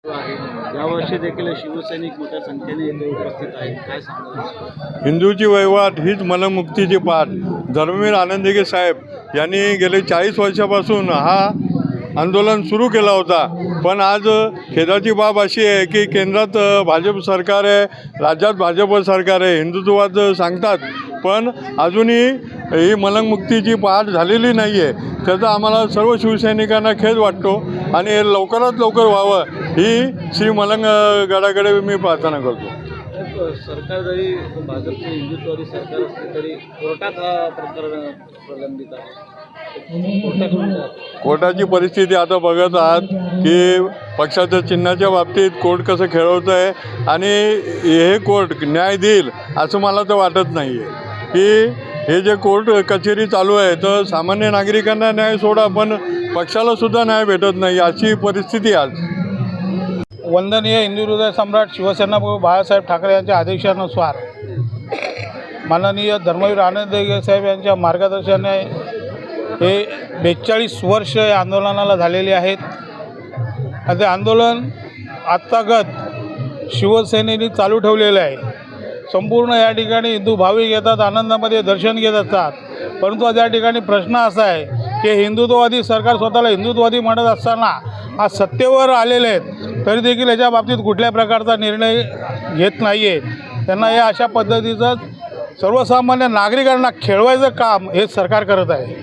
यावर्षी देखील शिवसैनिक मोठ्या संख्येने येथे उपस्थित आहेत, काय सांगाल? हिंदूची वहिवाट हीच मलमुक्तीची पाठ. धर्मवीर आनंदगे साहेब यांनी गेले 40 वर्षापासून हा आंदोलन सुरू केला होता. पण आज खेदाची बाब अशी आहे की केंद्रात भाजप सरकार आहे, राज्यात भाजप सरकार आहे, हिंदुत्ववाद सांगतात, पण अजूनही ही मलंगमुक्तीची पाठ झालेली नाही आहे. त्याचा आम्हाला सर्व शिवसैनिकांना खेद वाटतो आणि हे लवकरात लवकर व्हावं ही श्री मलंग गडाकडे मी प्रार्थना करतो. सरकार जरी भाजपचे हिंदुत्ववादी सरकार असले तरी कोर्टात हा प्रकरण प्रलंबित आहे. कोर्टाची परिस्थिती आता बघत आहात की पक्षाच्या चिन्हाच्या बाबतीत कोर्ट कसं खेळवतं आहे आणि हे कोर्ट न्याय देईल असं मला तर वाटत नाही आहे. की हे जे कोर्ट कचेरी चालू आहे तर सामान्य नागरिकांना न्याय सोडा, पण पक्षाला सुद्धा न्याय भेटत नाही, अशी परिस्थिती आज. वंदनीय हिंदू हृदय सम्राट शिवसेना प्रमुख बाळासाहेब ठाकरे यांच्या आदेशानुसार माननीय धर्मवीर आनंदगे साहेब यांच्या मार्गदर्शनाने हे 42 वर्ष या आंदोलनाला झालेले आहेत. आणि ते आंदोलन आत्तागत शिवसेनेने चालू ठेवलेलं आहे. संपूर्ण या ठिकाणी हिंदू भाविक येतात, आनंदामध्ये दर्शन घेत असतात. परंतु त्या ठिकाणी प्रश्न असा आहे की हिंदुत्ववादी सरकार स्वतःला हिंदुत्ववादी म्हणत असताना आज सत्तेवर आलेले आहेत तरी देखील याच्या बाबतीत कुठल्या प्रकारचा निर्णय घेत नाही आहे. त्यांना हे अशा पद्धतीचं सर्वसामान्य नागरिकांना खेळवायचं काम हे सरकार करत आहे.